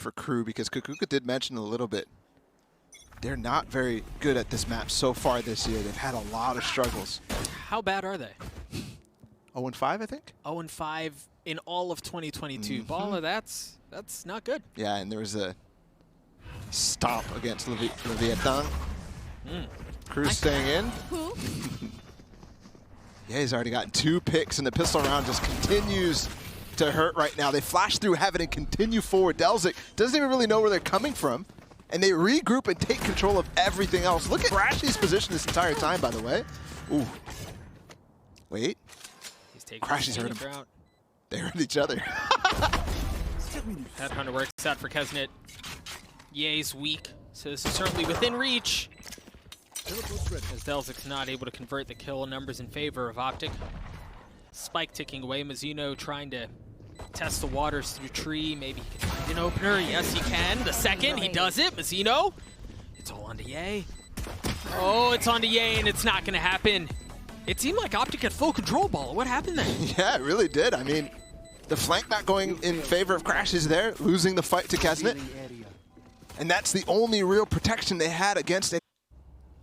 for KRU, because Kukuka did mention a little bit. They're not very good at this map so far this year. They've had a lot of struggles. How bad are they? 0-5, I think? 0-5 in all of 2022. Baller, that's not good. Yeah, and there was a stomp against Leviathan. KRU's staying in. Yeah, he's already gotten 2 picks, and the pistol round just continues to hurt right now. They flash through heaven and continue forward. NagZ doesn't even really know where they're coming from, and they regroup and take control of everything else. Look at crashies' position this entire time, by the way. Ooh. Wait. crashies hurt him. They hurt each other. Headhunter works out for keznit. Ye's weak, so this is certainly within reach. As NagZ's not able to convert the kill numbers in favor of OPTIC. Spike ticking away. Mazino trying to test the waters through tree. Maybe he can find an opener. Yes, he can. The second, he does it. Mazino. It's all onto Ye. Oh, it's onto Ye, and it's not going to happen. It seemed like OPTIC had full control ball. What happened there? Yeah, it really did. I mean, the flank not going in favor of crashies there, losing the fight to keznit. And that's the only real protection they had against it.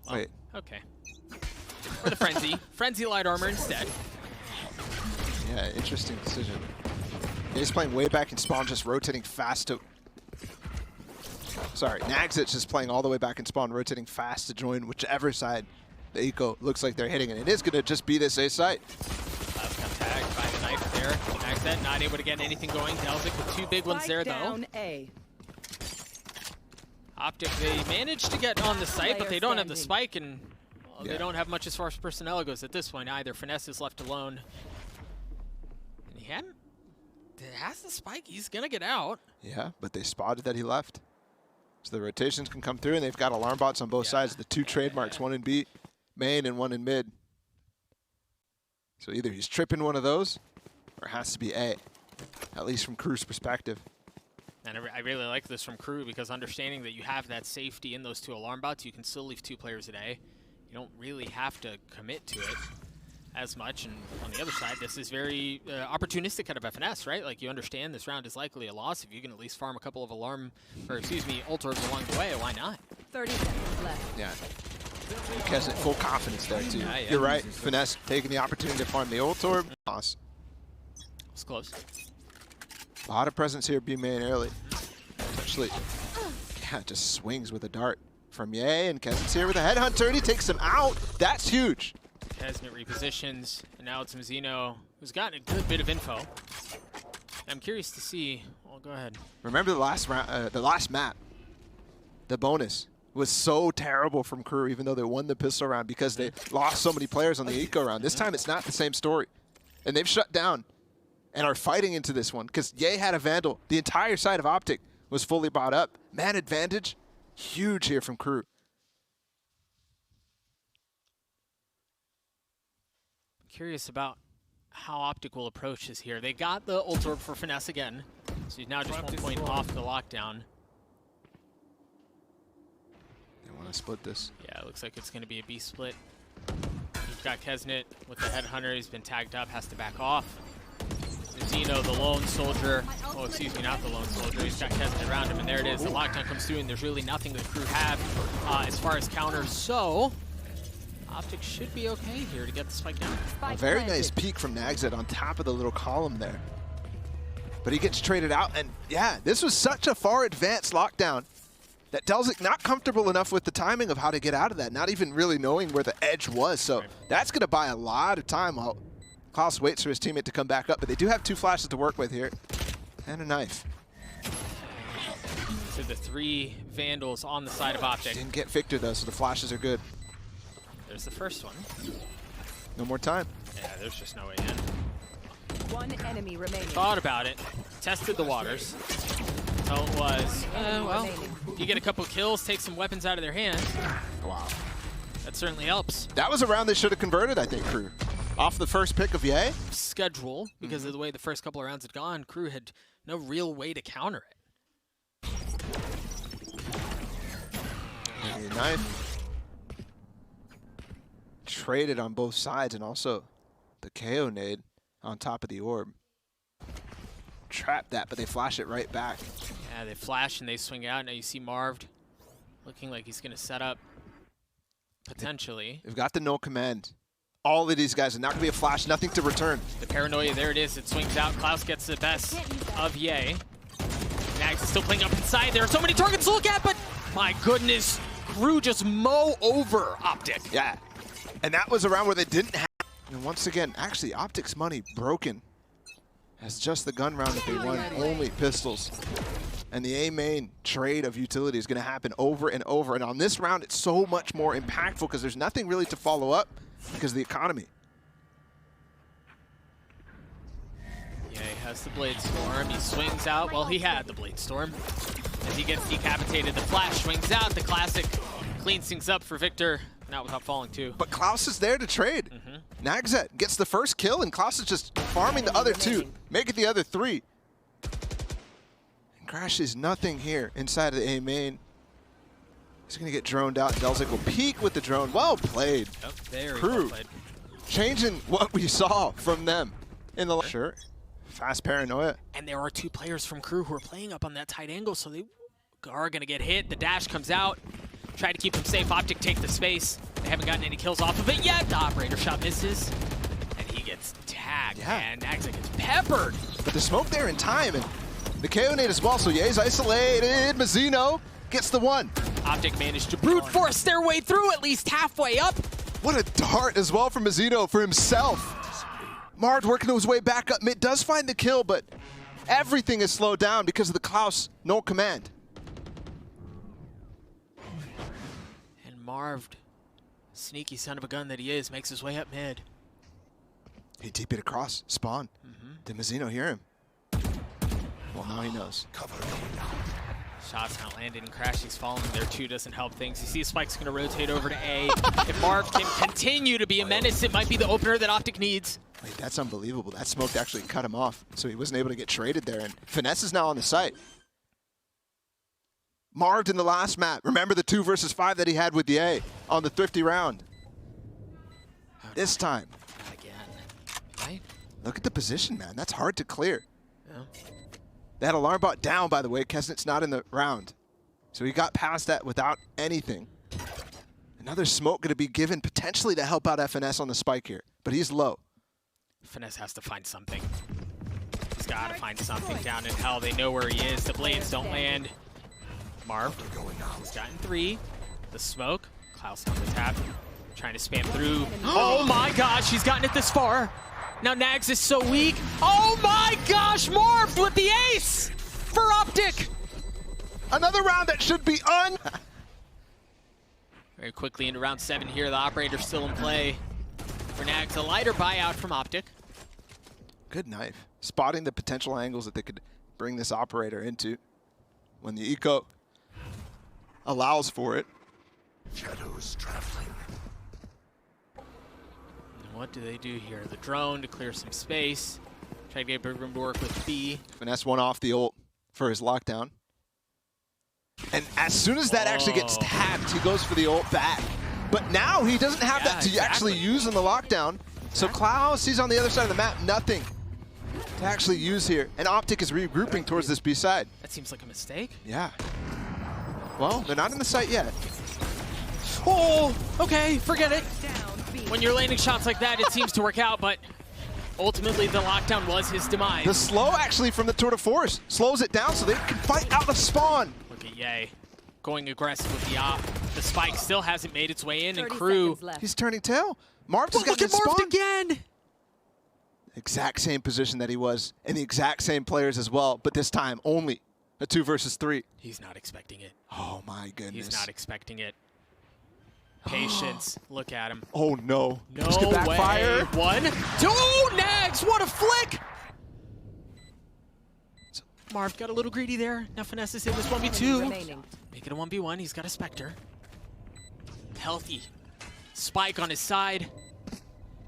Wait. Okay. Or the Frenzy. Frenzy light armor instead. Yeah, interesting decision. He's playing way back in spawn, just rotating fast to... Sorry, NagZ just playing all the way back in spawn, rotating fast to join whichever side the eco looks like they're hitting. And it is going to just be this A site. Klaus got tagged by the knife there. NagZ not able to get anything going. NagZ with 2 big ones there, though. OPTIC, they managed to get on the site, but they don't have the spike, and well, they don't have much as far as personnel goes at this point either. Finesse is left alone. And he has the spike. He's going to get out. Yeah, but they spotted that he left. So the rotations can come through, and they've got alarm bots on both sides. The 2 trademarks, one in B main and one in mid. So either he's tripping one of those, or it has to be A, at least from KRU's perspective. And I really like this from KRU, because understanding that you have that safety in those 2 alarm bots, you can still leave 2 players a day. You don't really have to commit to it as much. And on the other side, this is very opportunistic out of FNS, right? Like, you understand this round is likely a loss. If you can at least farm a couple of ult orbs along the way, why not? 30 seconds left. Yeah. keznit full confidence there, too. Yeah. You're right. Finesse taking the opportunity to farm the ult orb. Loss. It's close. A lot of presence here, B main early. Actually, yeah, just swings with a dart from Ye, and keznit's here with a headhunter, and he takes him out. That's huge. keznit repositions, and now it's Mazino, who's gotten a good bit of info. I'm curious to see. Well, go ahead. Remember the last round, the last map. The bonus was so terrible from KRU, even though they won the pistol round, because they lost so many players on the eco round. This time, it's not the same story, and they've shut down and are fighting into this one, because Ye had a Vandal. The entire side of OPTIC was fully bought up. Man advantage, huge here from KRU. Curious about how OPTIC will approach this here. They got the ult orb for Finesse again, so he's now just 1 point off the lockdown. They want to split this. Yeah, it looks like it's going to be a B split. You've got keznit with the headhunter. He's been tagged up, has to back off. Mazino, the lone soldier. Oh, excuse me, not the lone soldier. He's got keznit around him, and there it is. The lockdown comes through, and there's really nothing that KRU have as far as counters. So, OPTIC should be okay here to get the spike down. A very nice peek from NagZ on top of the little column there. But he gets traded out, and yeah, this was such a far advanced lockdown that NagZ not comfortable enough with the timing of how to get out of that, not even really knowing where the edge was. So that's going to buy a lot of time while Klaus waits for his teammate to come back up, but they do have 2 flashes to work with here, and a knife. So the 3 Vandals on the side of OPTIC. Didn't get Victor though, so the flashes are good. There's the first one. No more time. Yeah, there's just no way in. 1 enemy remaining. Thought about it, tested the waters. So it was, well, you get a couple kills, take some weapons out of their hands. Wow. That certainly helps. That was a round they should have converted, I think, KRU. Off the first pick of Ye. Schedule, because of the way the first couple of rounds had gone, KRU had no real way to counter it. A knife. Traded on both sides, and also the KO nade on top of the orb. Trap that, but they flash it right back. Yeah, they flash and they swing out. Now you see Marved looking like he's going to set up potentially. They've got the no command. All of these guys are not going to be a flash, nothing to return. The paranoia, there it is. It swings out. Klaus gets the best of Ye. NagZ is still playing up inside. There are so many targets to look at, but my goodness, KRU just mow over OPTIC. Yeah, and that was a round where they didn't have. And once again, actually, OPTIC's money broken. As just the gun round that they won, only pistols. And the A main trade of utility is going to happen over and over. And on this round, it's so much more impactful because there's nothing really to follow up because of the economy. Yeah, he has the Blade Storm. He swings out. Well, he had the Blade Storm. As he gets decapitated, the flash swings out. The classic cleans things up for Victor. Not without falling, too. But Klaus is there to trade. NagZ gets the first kill, and Klaus is just farming the other two, making the other three. And crashies nothing here inside of the A main. He's going to get droned out. NagZ will peek with the drone. Well played. Oh, very KRU well played. changing what we saw from them in the sure. Fast paranoia. And there are two players from KRU who are playing up on that tight angle, so they are going to get hit. The dash comes out. Try to keep them safe. OPTIC take the space. They haven't gotten any kills off of it yet. The operator shot misses. And he gets tagged. Yeah. And NagZ gets peppered. But the smoke there in time, and the KO nade as well, so Ye's isolated. Mazino gets the one. OPTIC managed to brute force their way through, at least halfway up. What a dart as well from Mazino for himself. Marved working his way back up mid, does find the kill, but everything is slowed down because of the Klaus no command. And Marved, sneaky son of a gun that he is, makes his way up mid. He TP'd across, spawn. Did Mazino hear him? Well, now he knows. Shots not landed, and crashies falling there too doesn't help things. You see Spike's going to rotate over to A. If Marved can continue to be a menace, it might be the opener that OPTIC needs. Wait, that's unbelievable. That smoke actually cut him off, so he wasn't able to get traded there. And Finesse is now on the site. Marved in the last map. Remember the 2 versus 5 that he had with the A on the Thrifty round. This time. Not again. Right? Look at the position, man. That's hard to clear. Yeah. That alarm bot down, by the way. Keznit's not in the round. So he got past that without anything. Another smoke going to be given potentially to help out FNS on the spike here. But he's low. Finesse has to find something. He's got to find something down in hell. They know where he is. The blades don't land. Marved. He's gotten 3. The smoke. Klaus on the tap. Trying to spam through. Oh my gosh, he's gotten it this far. Now NagZ is so weak. Oh my gosh, Marved with the ace for OPTIC. Another round that should be Very quickly into round 7 here. The operator's still in play for NagZ. A lighter buyout from OPTIC. Good knife. Spotting the potential angles that they could bring this operator into when the eco allows for it. Shadows traveling. And what do they do here? The drone to clear some space. Try to get big room to work with B. Finesse one off the ult for his lockdown. And as soon as that actually gets tapped, he goes for the ult back. But now he doesn't have that to actually use in the lockdown. So Klaus, he's on the other side of the map. Nothing to actually use here. And OPTIC is regrouping towards this B side. That seems like a mistake. Yeah. Well, they're not in the site yet. Oh, okay, forget it. When you're landing shots like that, it seems to work out, but ultimately the lockdown was his demise. The slow actually from the Tour de Force slows it down so they can fight out of spawn. Look at Ye going aggressive with the op. The spike still hasn't made its way in, and 30 KRU. seconds left. He's turning tail. Marved has Look gotten at his Marved spawn. again. Exact same position that he was, and the exact same players as well, but this time only a 2 versus 3. He's not expecting it. Oh my goodness. He's not expecting it. Patience. Look at him. Oh no. No This could backfire. way. 1, 2, NagZ, what a flick! Marv got a little greedy there. Now Finesse is in this 1v2. Remaining. Make it a 1v1. He's got a Spectre. Healthy. Spike on his side.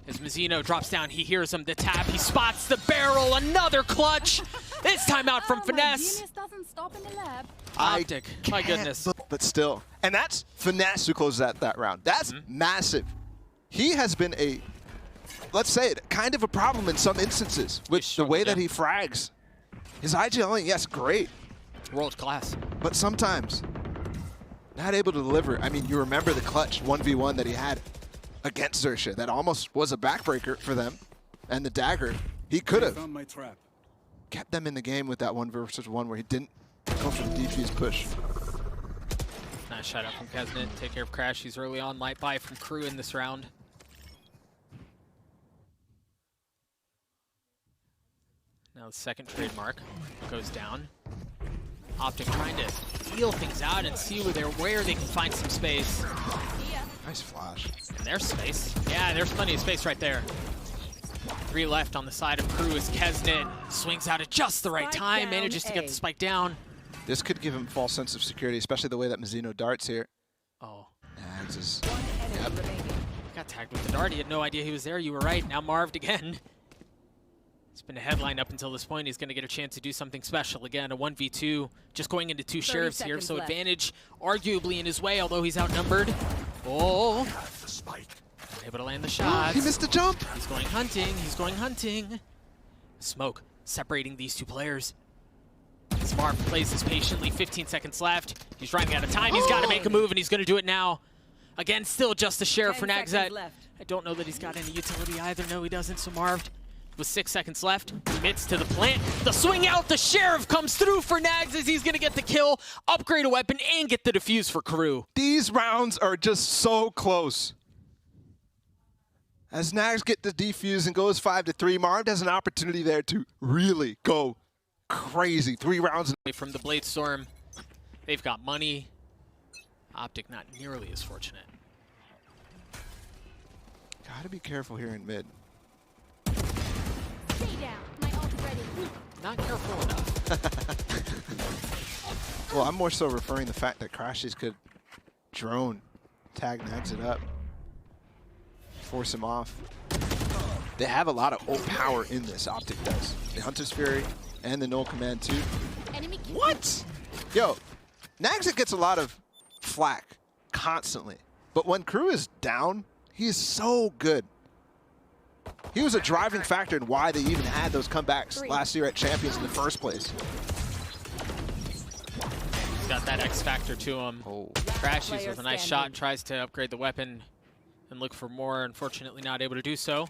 As Mazino drops down, he hears him. The tap. He spots the barrel. Another clutch. This time out from Finesse. Doesn't stop in the lab. OPTIC. My Can't, goodness. But still. And that's Finesse who closes out that round. That's massive. He has been a, let's say it, kind of a problem in some instances with the way that he frags. His IGLing, yes, great. World class. But sometimes, not able to deliver. I mean, you remember the clutch 1v1 that he had against Xerxia. That almost was a backbreaker for them. And the dagger, he could have kept them in the game with that 1v1 where he didn't go for the defuse push. Nice shot out from keznit. Take care of crashies early on. Might buy from KRU in this round. Now the second trademark goes down. OPTIC trying to feel things out and see where they can find some space. Nice flash. And there's space. Yeah, there's plenty of space right there. 3 left on the side of KRU as keznit swings out at just the right time, manages to get the spike down. This could give him a false sense of security, especially the way that Mazino darts here. Oh. NagZ is... Yep. Got tagged with the dart. He had no idea he was there. You were right. Now Marved again. It's been a headline up until this point. He's going to get a chance to do something special. Again, a 1v2, just going into 2 sheriffs here, so left. advantage arguably in his way, although he's outnumbered. Oh. The spike. Able to land the shot. He missed the jump. He's going hunting. He's going hunting. Smoke separating these 2 players. As Marv plays this patiently, 15 seconds left. He's running out of time. He's got to make a move, and he's going to do it now. Again, still just a sheriff for NagZ. I don't know that he's got any utility either. No, he doesn't. So Marv, with 6 seconds left, commits to the plant. The swing out. The sheriff comes through for NagZ as he's going to get the kill, upgrade a weapon, and get the defuse for KRU. These rounds are just so close. As NagZ get the defuse and goes 5-3, Marved has an opportunity there to really go crazy. 3 rounds from the Blade Storm. They've got money. OPTIC not nearly as fortunate. Gotta be careful here in mid. Stay down. My ult ready. Not careful enough. Well, I'm more so referring to the fact that crashies could drone, tag NagZ up, force him off. They have a lot of ult power in this, OPTIC does. The Hunter's Fury and the Null Command too. What? Yo, NagZ gets a lot of flack constantly, but when KRU is down, he is so good. He was a driving factor in why they even had those comebacks last year at Champions in the first place. He's got that X factor to him. Oh. Crashies with a nice shot, tries to upgrade the weapon and look for more. Unfortunately, not able to do so.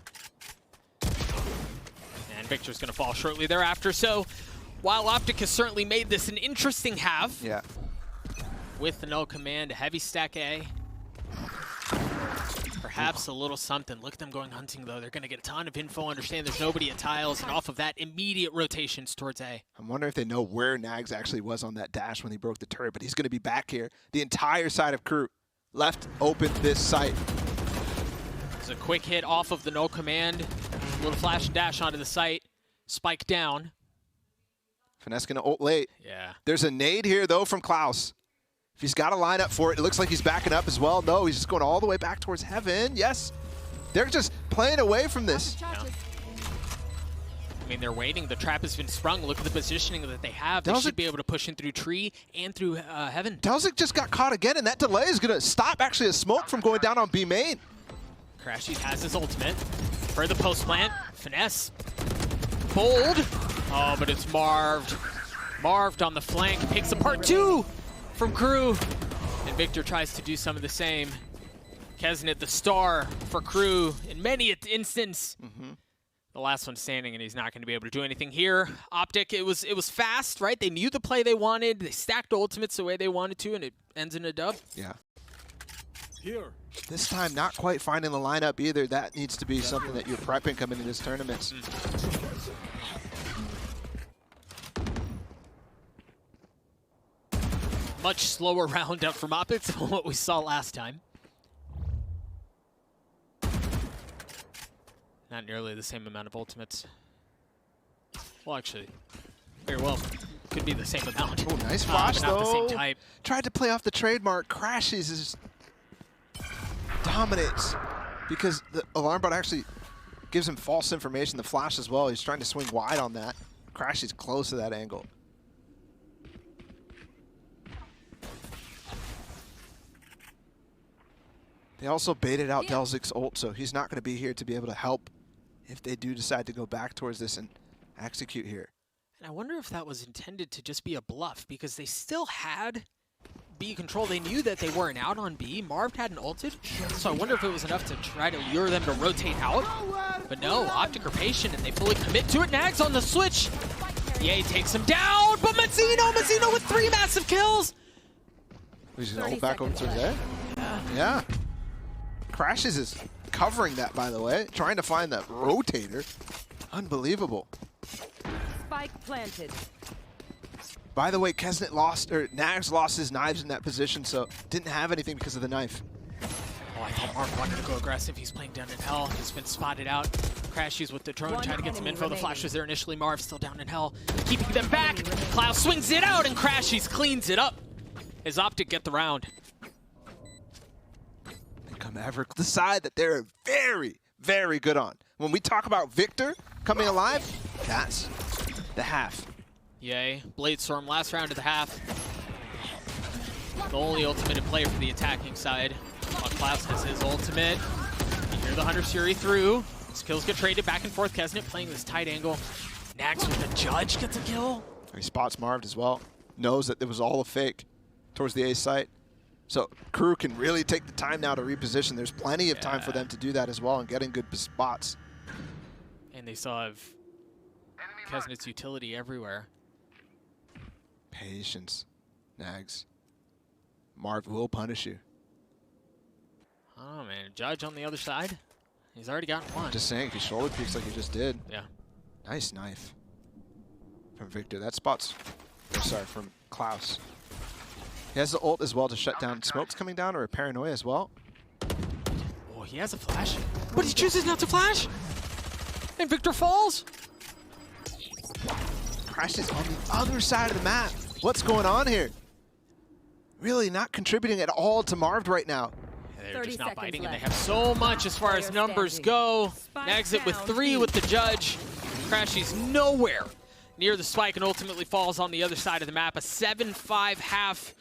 And Victor's going to fall shortly thereafter. So, while OPTIC has certainly made this an interesting half, Yeah. with the Null Command, a heavy stack A, perhaps a little something. Look at them going hunting, though. They're going to get a ton of info, understand there's nobody at tiles, and off of that, immediate rotations towards A. I'm wondering if they know where NagZ actually was on that dash when he broke the turret, but he's going to be back here. The entire side of KRU left open this site. It's a quick hit off of the Null Command. A little flash and dash onto the site. Spike down. Finesse going to ult late. Yeah. There's a nade here, though, from Klaus. If he's got a line up for it, it looks like he's backing up as well. No, he's just going all the way back towards heaven. Yes. They're just playing away from this. Yeah. I mean, they're waiting. The trap has been sprung. Look at the positioning that they have. They should be able to push in through tree and through heaven. DelZic just got caught again, and that delay is going to stop actually a smoke from going down on B main. crashies has his ultimate. For the post plant. Finesse. Bold. Oh, but it's Marved. Marved on the flank. Picks apart 2 from KRU. And Victor tries to do some of the same. keznit, the star for KRU in many instances. The last one standing, and he's not going to be able to do anything here. OPTIC, it was fast, right? They knew the play they wanted. They stacked ultimates the way they wanted to, and it ends in a dub. Yeah. Here. This time, not quite finding the lineup either. That needs to be something that you're prepping coming into this tournament. Much slower roundup from OPTIC than what we saw last time. Not nearly the same amount of ultimates. Well, actually, very well could be the same amount. Oh, nice flash, but not though. the same type. Tried to play off the trademark. crashies is dominates because the alarm bot actually gives him false information. The flash as well. He's trying to swing wide on that. crashies close to that angle. They also baited out DelZic's ult, so he's not going to be here to be able to help if they do decide to go back towards this and execute here. And I wonder if that was intended to just be a bluff, because they still had B control. They knew that they weren't out on B. Marved hadn't ulted, so I wonder if it was enough to try to lure them to rotate out. But no, Optic are patient, and they fully commit to it. NagZ on the switch. Yay takes him down, but Mazino with 3 massive kills. He's gonna hold back over to there. Yeah. Crashies is covering that, by the way, trying to find that rotator. Unbelievable. Spike planted. By the way, keznit lost, or NagZ lost his knives in that position, so didn't have anything because of the knife. Oh, I thought Mark wanted to go aggressive. He's playing down in hell. He's been spotted out. Crashies with the drone, trying to get some info. The flash was there initially. Marv still down in hell, keeping them back. Klaus swings it out, and Crashies cleans it up as Optic get the round. Come ever the side that they're very, very good on. When we talk about Victor coming alive, that's the half. Yay. Blade Storm, last round of the half. The only ultimate in play for the attacking side. While Klaus has his ultimate. You hear the Hunter's Fury through. His kills get traded back and forth. keznit playing this tight angle. NagZ with the Judge gets a kill. He spots Marved as well. Knows that it was all a fake towards the A site. So KRU can really take the time now to reposition. There's plenty of time for them to do that as well and get in good spots. And they still have keznit's utility everywhere. Patience, NagZ. Marv will punish you. Oh man, Judge on the other side. He's already gotten one. Just saying, if he shoulder peeks like he just did. Yeah. Nice knife from Victor. That spot's, oh, sorry, from Klaus. He has the ult as well to shut down smokes coming down, or a paranoia as well. Oh, he has a flash, but he chooses not to flash. And Victor falls. Crashes on the other side of the map. What's going on here? Really not contributing at all to Marved right now. Yeah, they're just not biting, and they have so much as far as numbers go. NagZ with 3 with the Judge. Crashies nowhere near the spike and ultimately falls on the other side of the map. A 7-5 half.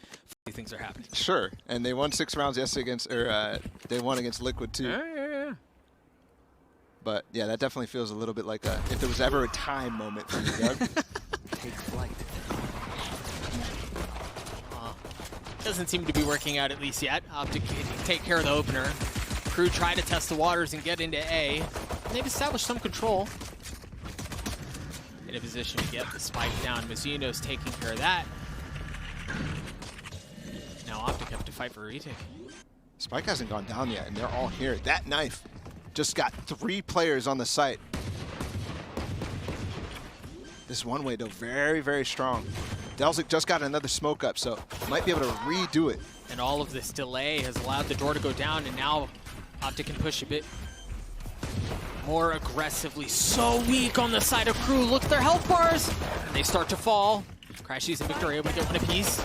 Things are happening. Sure, and they won 6 rounds yesterday against, or they won against Liquid too. Yeah. But yeah, that definitely feels a little bit like a, if there was ever a time moment for you, Doug. Take flight. Doesn't seem to be working out at least yet. Optic take care of the opener. KRU try to test the waters and get into A. They've established some control. In a position to get the spike down. Mazino's taking care of that. Now Optic have to fight for a retake. Spike hasn't gone down yet, and they're all here. That knife just got 3 players on the site. This one way, though, very, very strong. delzik just got another smoke up, so might be able to redo it. And all of this delay has allowed the door to go down, and now Optic can push a bit more aggressively. So weak on the side of KRU. Look at their health bars. And they start to fall. Crashies and Victor are able to get one apiece.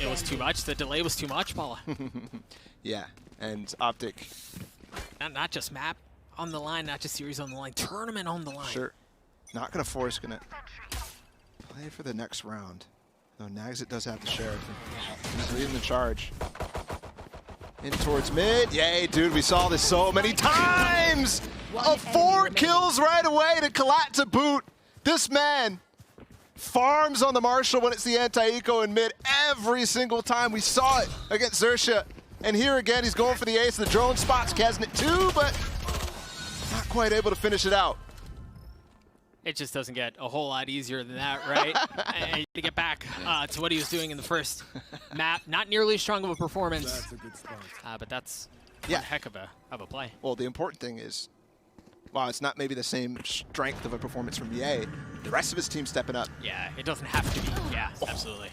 It was too much. The delay was too much, Paula. Yeah, and Optic. Not just map on the line, not just series on the line, tournament on the line. Sure. Not going to force, going to play for the next round. Though NagZ does have the sheriff. He's leading the charge. In towards mid. Yay, dude, we saw this so many times! 4 kills right away to Collat to boot. This man farms on the Marshall when it's the anti-eco in mid every single time. We saw it against Xerxia. And here again, he's going for the ace. The drone spots keznit too, but not quite able to finish it out. It just doesn't get a whole lot easier than that, right? And to get back to what he was doing in the first map, not nearly as strong of a performance, That's a good start. but that's Yeah. one heck of a play. Well, the important thing is, while it's not maybe the same strength of a performance from EA, the rest of his team stepping up. Yeah, it doesn't have to be. Yeah, absolutely.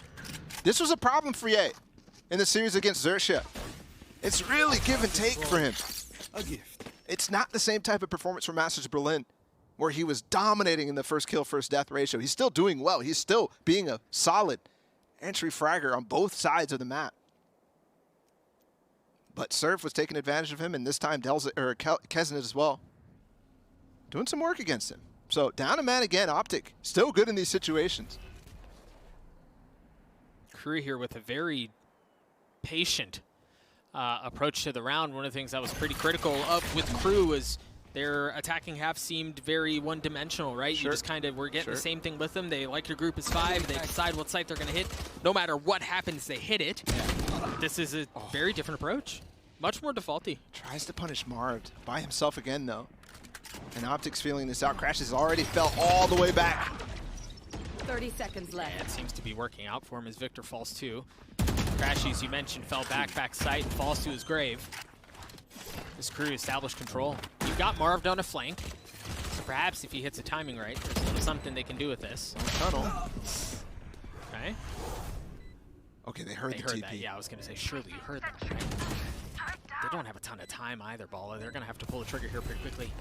This was a problem for EA in the series against Xerxia. It's really give and take for him. A gift. It's not the same type of performance from Masters Berlin, where he was dominating in the first kill, first death ratio. He's still doing well. He's still being a solid entry fragger on both sides of the map. But Surf was taking advantage of him, and this time keznit as well. Doing some work against him. So down a man again, Optic. Still good in these situations. KRU here with a very patient approach to the round. One of the things that was pretty critical of with KRU was Their attacking half seemed very one-dimensional, right? Sure. You just kind of were getting Sure. the same thing with them. They like your group as 5. They decide what site they're going to hit. No matter what happens, they hit it. This is a very different approach. Much more defaulty. Tries to punish Marved by himself again, though. And OPTIC's feeling this out. Crashes already fell all the way back. 30 seconds left. Yeah, it seems to be working out for him as Victor falls too. Crashies, you mentioned, fell back sight, and falls to his grave. This crew established control. You've got Marved on a flank. So perhaps if he hits the timing right, there's a little something they can do with this. Tunnel. Okay. Okay, they heard They the heard TP. that. Yeah, I was going to say, surely you heard that, right? They don't have a ton of time either, Balla. They're going to have to pull the trigger here pretty quickly.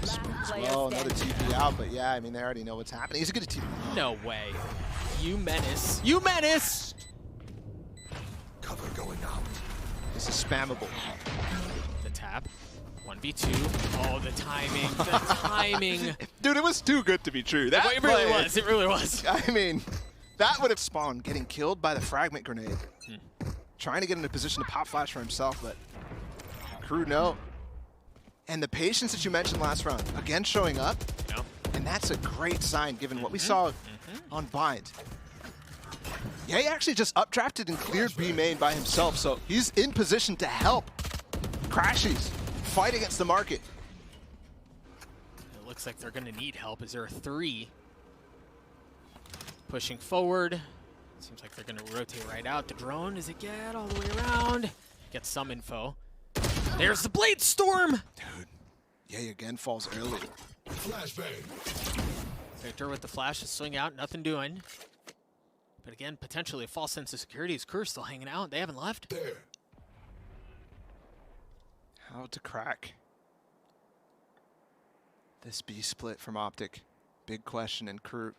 Last player Well, another standing. TP out, but yeah, I mean, they already know what's happening. He's a good TP. No way. You menace. You menace! Cover going out. This is spammable. The tap. 1v2. Oh, the timing. The timing. Dude, it was too good to be true. That It really play- was. It really was. I mean, that would have spawned getting killed by the fragment grenade. Trying to get in a position to pop flash for himself, but crew no. And the patience that you mentioned last round, again showing up, You know? and that's a great sign given what we saw on Bind. Ye actually just updrafted and cleared B main by himself, so he's in position to help Crashies fight against the market. It looks like they're going to need help. Is there a 3? Pushing forward. Seems like they're going to rotate right out. The drone, does it get all the way around? Get some info. There's the Blade Storm! Dude, Ye again falls early. Victor with the flash to swing out, nothing doing. But again, potentially a false sense of security. His crew's still hanging out. They haven't left. How to crack this B split from OPTIC? Big question. And crew,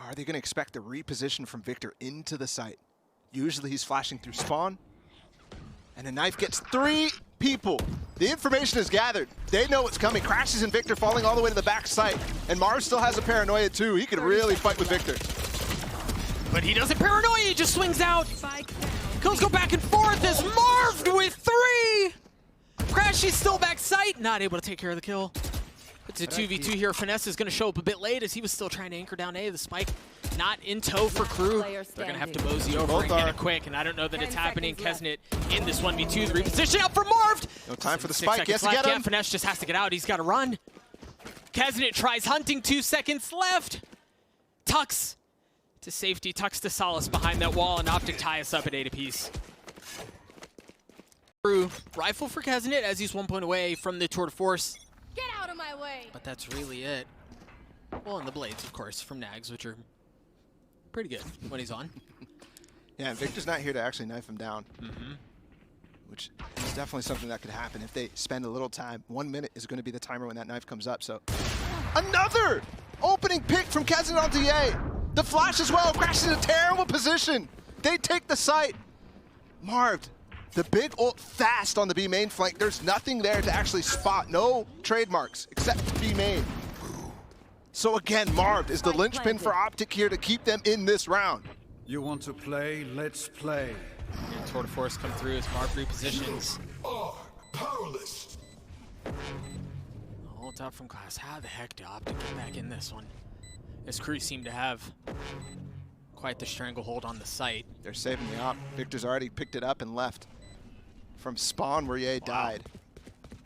are they going to expect the reposition from Victor into the site? Usually he's flashing through spawn, and a knife gets 3 people. The information is gathered. They know what's coming. Crashes and Victor falling all the way to the back site, and Marv still has a paranoia too. He could really fight with Victor. But he doesn't paranoia, he just swings out. Spike. Kills go back and forth as Marved with 3! Crashies still back sight, not able to take care of the kill. It's a 2v2 here. Finesse is going to show up a bit late as he was still trying to anchor down A. The spike not in tow for crew. They're going to have to mosey over and get it quick, and I don't know that it's happening. Keznit in this 1v2. The reposition out for Marved. No time for the 6 spike. He has seconds to left. get Yeah, him. Finesse just has to get out. He's got to run. Keznit tries hunting. 2 seconds left. Tucks to safety. Tucks to solace behind that wall, and OPTIC tie us up at 8 apiece. Rifle for Keznit as he's 1 point away from the tour de force. Get out of my way. But that's really it. Well, and the blades, of course, from NagZ, which are pretty good when he's on. Yeah, and Victor's not here to actually knife him down. Which is definitely something that could happen if they spend a little time. 1 minute is going to be the timer when that knife comes up. So another opening pick from Keznit onto Ye. The flash as well. Crashes in a terrible position. They take the site. Marved, the big ult fast on the B main flank. There's nothing there to actually spot. No trademarks except B main. So again, Marved is the linchpin for OPTIC here to keep them in this round. You want to play? Let's play. Yeah, tour de force come through as Marv repositions. Powerless. Ult up from Klaus. How the heck did OPTIC get back in this one? This crew seemed to have quite the stranglehold on the site. They're saving the op. Victor's already picked it up and left from spawn where Ye died.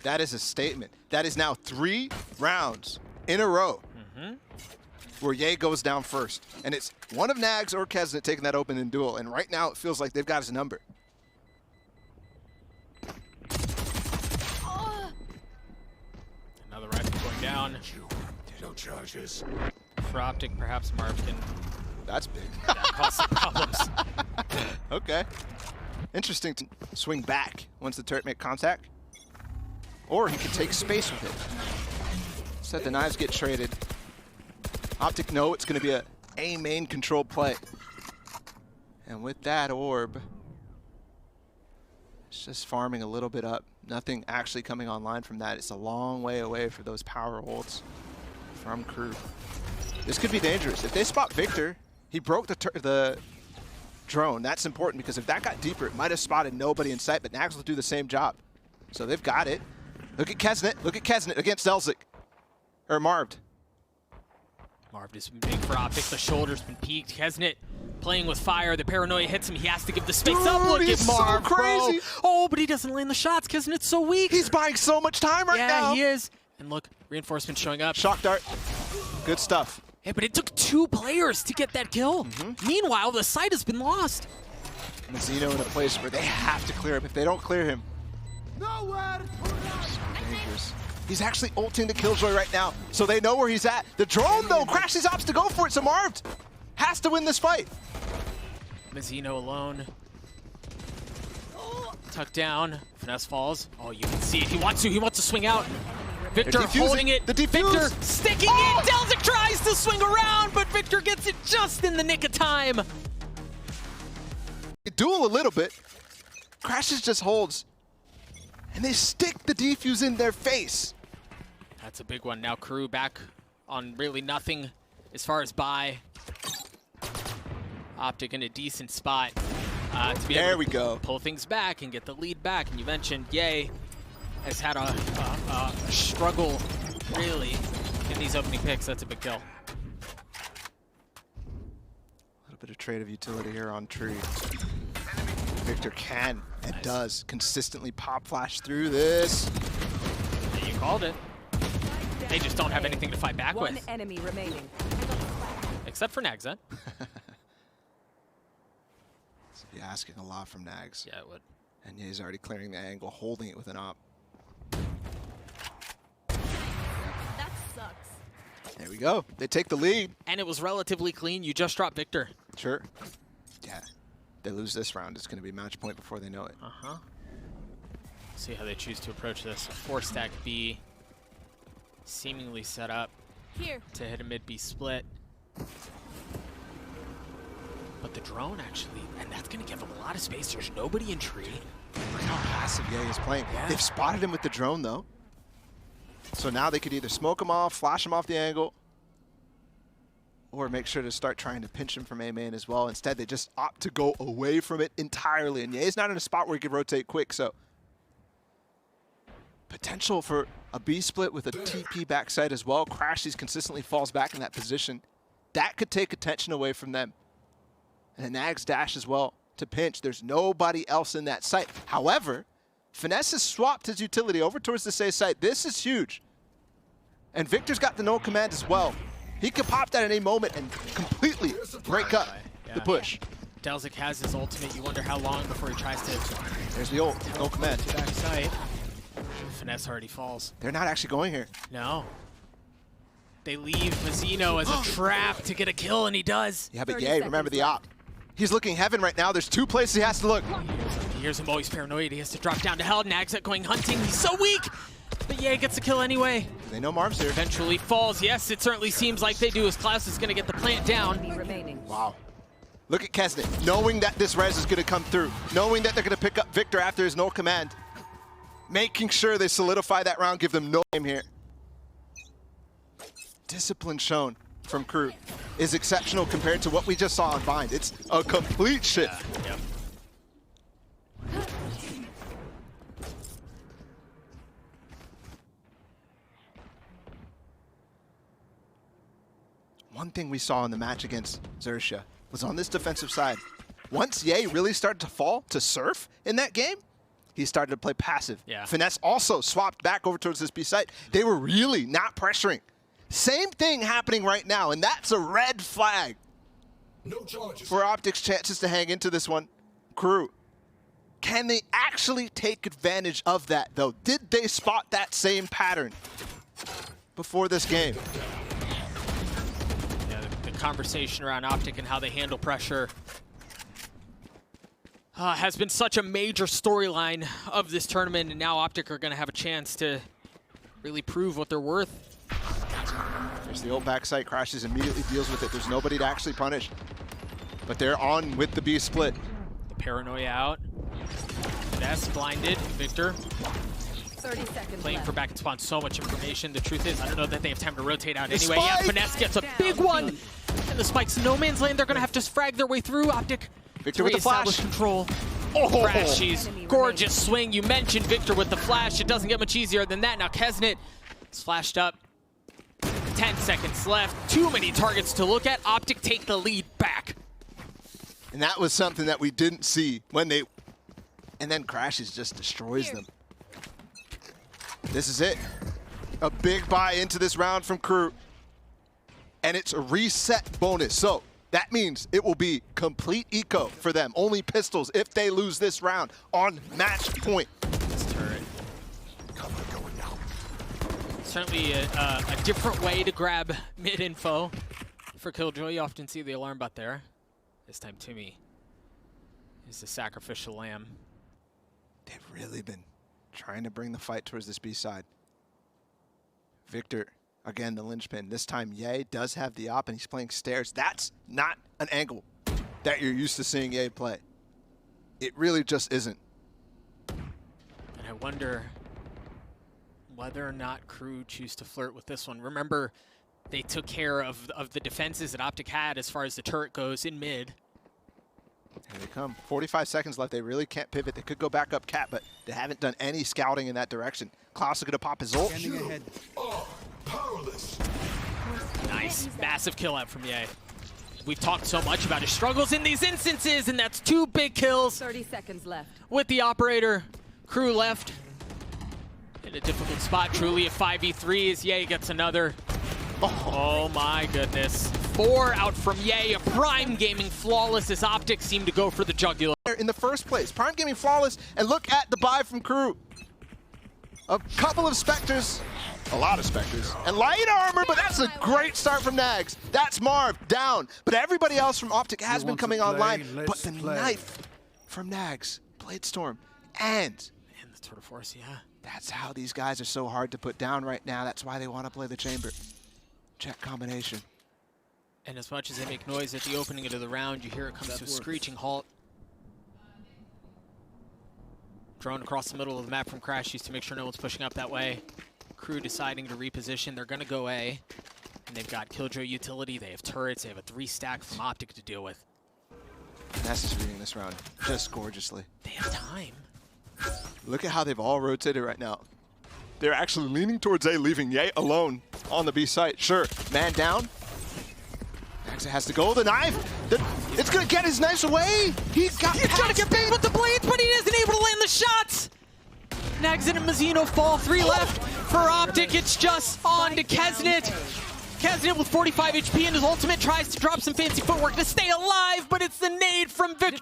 That is a statement. That is now 3 rounds in a row where Ye goes down first. And it's one of NagZ or Keznit taking that open in duel. And right now it feels like they've got his number. Another rifle going down. No charges. For OPTIC, perhaps Marv can That's big. cause some problems. Okay. Interesting to swing back once the turret make contact. Or he could take space with it. Said the knives get traded. OPTIC know it's going to be a main control play. And with that orb, it's just farming a little bit up. Nothing actually coming online from that. It's a long way away for those power ults from crew. This could be dangerous. If they spot Victor, he broke the drone. That's important because if that got deeper, it might have spotted nobody in sight, but NagZ will do the same job. So they've got it. Look at Keznit. Look at Keznit against Delzik. Or Marved. Marved has been big for Optic. The shoulder's been peaked. Keznit playing with fire. The paranoia hits him. He has to give the space up. Look at Marved, so crazy. bro. Oh, but he doesn't land the shots. Keznit's so weak. He's buying so much time right now. Yeah, he is. And look, reinforcement showing up. Shock dart. Good stuff. Yeah, but it took 2 players to get that kill. Meanwhile, the site has been lost. Mazino in a place where they have to clear him. If they don't clear him, Nowhere. so dangerous. He's actually ulting the Killjoy right now, so they know where he's at. The drone, though, crashes opts to go for it, so Marved has to win this fight. Mazino alone. Tucked down. Finesse falls. Oh, you can see it. He wants to swing out. Victor holding it. The defuse. Victor sticking it. Delzik tries to swing around, but Victor gets it just in the nick of time. They duel a little bit. Crashes just holds. And they stick the defuse in their face. That's a big one. Now KRU back on really nothing as far as buy. Optic in a decent spot to be able to pull things back and get the lead back. And you mentioned Ye has had a struggle, really, in these opening picks. That's a big kill. A little bit of trade of utility here on Tree. Victor can and does consistently pop flash through this. You called it. They just don't have anything to fight back with. One enemy remaining. Except for NagZ. Be asking a lot from NagZ. Yeah, it would. And he's already clearing the angle, holding it with an op. That sucks. There we go. They take the lead. And it was relatively clean. You just dropped Victor. Sure. Yeah. They lose this round, it's going to be match point before they know it. See how they choose to approach this. 4-stack B, seemingly set up Here. to hit a mid-B split. But the drone actually, and that's going to give them a lot of space. There's nobody in tree. Look how passive Ye is playing. Yeah. They've spotted him with the drone, though. So now they could either smoke him off, flash him off the angle, or make sure to start trying to pinch him from A main as well. Instead, they just opt to go away from it entirely. And Ye's not in a spot where he can rotate quick, so potential for a B split with a TP backside as well. crashies consistently falls back in that position. That could take attention away from them. And a NagZ dash as well to pinch. There's nobody else in that site. However, Finesse has swapped his utility over towards the safe site. This is huge. And Victor's got the no command as well. He could pop that at any moment and completely break up the push. Delzik has his ultimate. You wonder how long before he tries to... There's the ult, no command. To back side. Finesse already falls. They're not actually going here. No. They leave Mazino as a trap to get a kill, and he does. Yeah, but Ye, remember the op. He's looking heaven right now. There's 2 places he has to look. Here's him always paranoid. He has to drop down to hell. NagZ going hunting. He's so weak. But Ye gets a kill anyway. They know Marv's here. Eventually falls. Yes, it certainly seems like they do, as Klaus is going to get the plant down. Remaining. Wow. Look at Keznit, knowing that this res is going to come through, knowing that they're going to pick up Victor after his no command, making sure they solidify that round, give them no aim here. Discipline shown from KRU is exceptional compared to what we just saw on Bind. It's a complete shift. Yeah. One thing we saw in the match against Xerxia was on this defensive side. Once Ye really started to fall to surf in that game, he started to play passive. Yeah. Finesse also swapped back over towards this B site. They were really not pressuring. Same thing happening right now, and that's a red flag No charges. for Optic's chances to hang into this one. KRU, can they actually take advantage of that, though? Did they spot that same pattern before this game? Yeah, the conversation around Optic and how they handle pressure has been such a major storyline of this tournament, and now Optic are going to have a chance to really prove what they're worth. There's the ult backside, crashes, immediately deals with it. There's nobody to actually punish. But they're on with the B split. The paranoia out. Finesse blinded. Victor 30 seconds playing left. for back and spawn. So much information. The truth is, I don't know that they have time to rotate out The anyway. Yeah, spike! Finesse gets a big one. And the spike's in no man's land. They're going to have to frag their way through. Optic Victor with the flash. control. Crashies, gorgeous swing. You mentioned Victor with the flash. It doesn't get much easier than that. Now keznit is flashed up. 10 seconds left. Too many targets to look at. Optic take the lead back. And that was something that we didn't see when they... And then crashies just destroys them. This is it. A big buy into this round from KRU. And it's a reset bonus. So that means it will be complete eco for them. Only pistols if they lose this round on match point. This turret. Certainly a different way to grab mid info for Killjoy. You often see the alarm bot there. This time Timmy is the sacrificial lamb. They've really been trying to bring the fight towards this B side. Victor, again, the linchpin. This time Ye does have the op and he's playing stairs. That's not an angle that you're used to seeing Ye play. It really just isn't. And I wonder whether or not KRU choose to flirt with this one. Remember, they took care of the defenses that Optic had as far as the turret goes in mid. Here they come. 45 seconds left. They really can't pivot. They could go back up cat, but they haven't done any scouting in that direction. Klaus is going to pop his ult. Powerless. Nice. Massive kill out from Ye. We've talked so much about his struggles in these instances, and that's 2 big kills 30 seconds left. with the operator. KRU left in a difficult spot. Truly a 5v3 as Ye gets another. Oh my goodness. 4 out from Ye. A Prime Gaming flawless as Optic seem to go for the jugular. In the first place, Prime Gaming flawless, and look at the buy from KRU. A couple of Spectres, a lot of Spectres, and light armor, but that's a great start from NagZ. That's Marved down, but everybody else from Optic has been coming online. But the knife from NagZ, Blade Storm, and the Tour de Force, yeah. that's how these guys are so hard to put down right now. That's why they want to play the Chamber. Check combination. And as much as they make noise at the opening of the round, you hear it comes to a screeching halt. Drone across the middle of the map from crashies to make sure no one's pushing up that way. KRU deciding to reposition. They're going to go A. And they've got Killjoy utility. They have turrets. They have a 3-stack from Optic to deal with. Ness is reading this round just gorgeously. They have time. Look at how they've all rotated right now. They're actually leaning towards A, leaving Ye alone on the B site. Sure, man down. NagZ has to go. The knife. It's going to get his knives away. He's trying to get big with the blades, but he isn't able to land the shots. NagZ and Mazino fall. 3 left for Optic. It's just on to keznit. keznit with 45 HP and his ultimate tries to drop some fancy footwork to stay alive, but it's the nade from Victor.